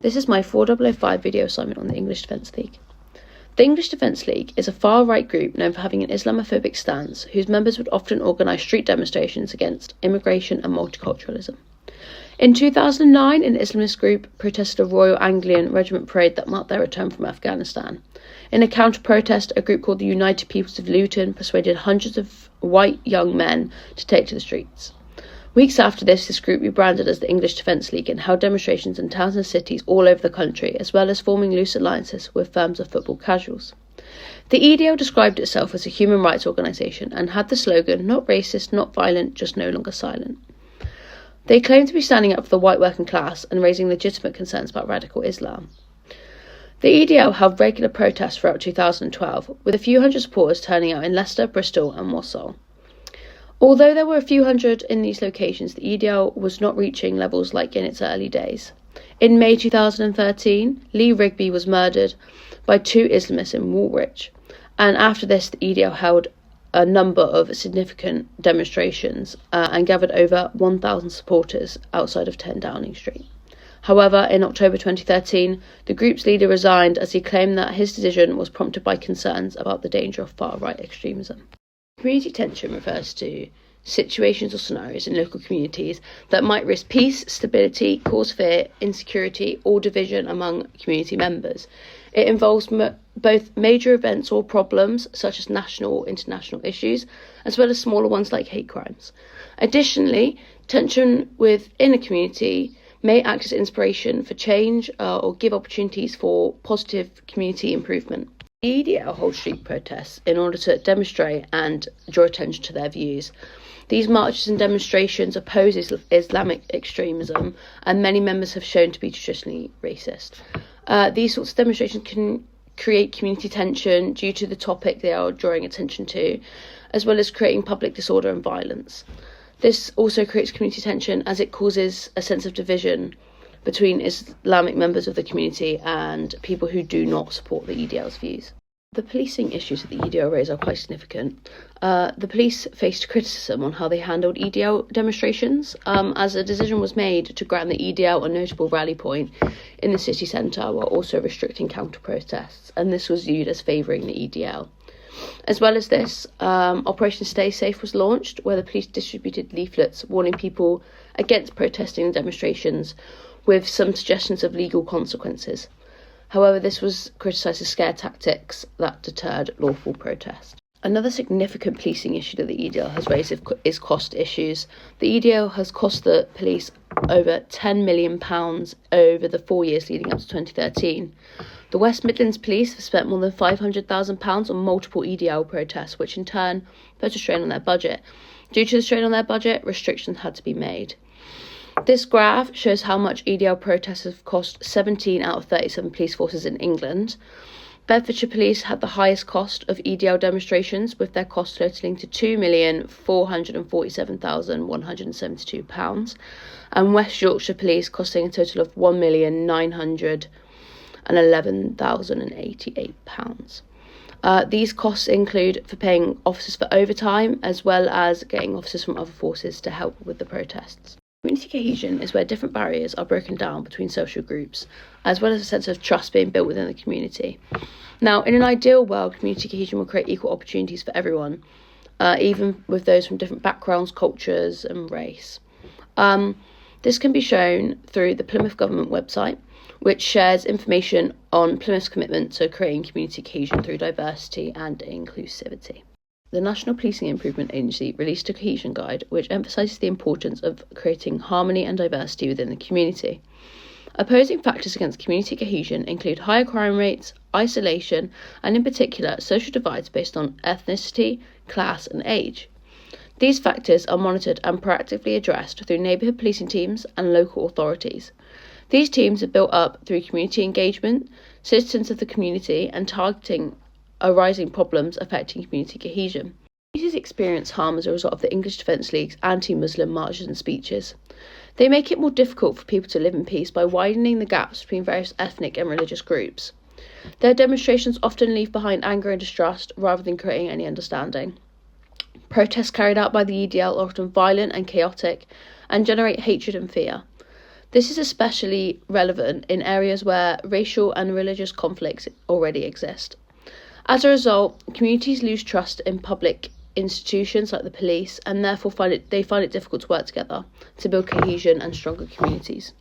This is my 4005 video assignment on the English Defence League. The English Defence League is a far-right group known for having an Islamophobic stance, whose members would often organise street demonstrations against immigration and multiculturalism. In 2009, an Islamist group protested a Royal Anglian Regiment parade that marked their return from Afghanistan. In a counter-protest, a group called the United Peoples of Luton persuaded hundreds of white young men to take to the streets. Weeks after this group rebranded as the English Defence League and held demonstrations in towns and cities all over the country, as well as forming loose alliances with firms of football casuals. The EDL described itself as a human rights organisation and had the slogan, "Not racist, not violent, just no longer silent." They claimed to be standing up for the white working class and raising legitimate concerns about radical Islam. The EDL held regular protests throughout 2012, with a few hundred supporters turning out in Leicester, Bristol and Walsall. Although there were a few hundred in these locations, the EDL was not reaching levels like in its early days. In May 2013, Lee Rigby was murdered by two Islamists in Woolwich, and after this the EDL held a number of significant demonstrations and gathered over 1,000 supporters outside of 10 Downing Street. However, in October 2013, the group's leader resigned as he claimed that his decision was prompted by concerns about the danger of far-right extremism. Community tension refers to situations or scenarios in local communities that might risk peace, stability, cause fear, insecurity, or division among community members. It involves both major events or problems, such as national or international issues, as well as smaller ones like hate crimes. Additionally, tension within a community may act as inspiration for change or give opportunities for positive community improvement. The EDL holds street protests in order to demonstrate and draw attention to their views. These marches and demonstrations oppose Islamic extremism, and many members have shown to be traditionally racist. These sorts of demonstrations can create community tension due to the topic they are drawing attention to, as well as creating public disorder and violence. This also creates community tension as it causes a sense of division between Islamic members of the community and people who do not support the EDL's views. The policing issues that the EDL raise are quite significant. The police faced criticism on how they handled EDL demonstrations, as a decision was made to grant the EDL a notable rally point in the city centre while also restricting counter-protests, and this was viewed as favouring the EDL. As well as this, Operation Stay Safe was launched, where the police distributed leaflets warning people against protesting and demonstrations, with some suggestions of legal consequences. However, this was criticised as scare tactics that deterred lawful protest. Another significant policing issue that the EDL has raised is cost issues. The EDL has cost the police over £10 million over the 4 years leading up to 2013. The West Midlands Police have spent more than £500,000 on multiple EDL protests, which in turn put a strain on their budget. Due to the strain on their budget, restrictions had to be made. This graph shows how much EDL protests have cost 17 out of 37 police forces in England. Bedfordshire Police had the highest cost of EDL demonstrations, with their cost totalling to £2,447,172, and West Yorkshire Police costing a total of £1,911,088. These costs include for paying officers for overtime, as well as getting officers from other forces to help with the protests. Community cohesion is where different barriers are broken down between social groups, as well as a sense of trust being built within the community. Now, in an ideal world, community cohesion will create equal opportunities for everyone, even with those from different backgrounds, cultures and race. This can be shown through the Plymouth Government website, which shares information on Plymouth's commitment to creating community cohesion through diversity and inclusivity. The National Policing Improvement Agency released a cohesion guide which emphasises the importance of creating harmony and diversity within the community. Opposing factors against community cohesion include higher crime rates, isolation, and in particular social divides based on ethnicity, class and age. These factors are monitored and proactively addressed through neighbourhood policing teams and local authorities. These teams are built up through community engagement, citizens of the community, and targeting arising problems affecting community cohesion. Communities experience harm as a result of the English Defence League's anti-Muslim marches and speeches. They make it more difficult for people to live in peace by widening the gaps between various ethnic and religious groups. Their demonstrations often leave behind anger and distrust rather than creating any understanding. Protests carried out by the EDL are often violent and chaotic and generate hatred and fear. This is especially relevant in areas where racial and religious conflicts already exist. As a result, communities lose trust in public institutions like the police, and therefore find it difficult to work together to build cohesion and stronger communities.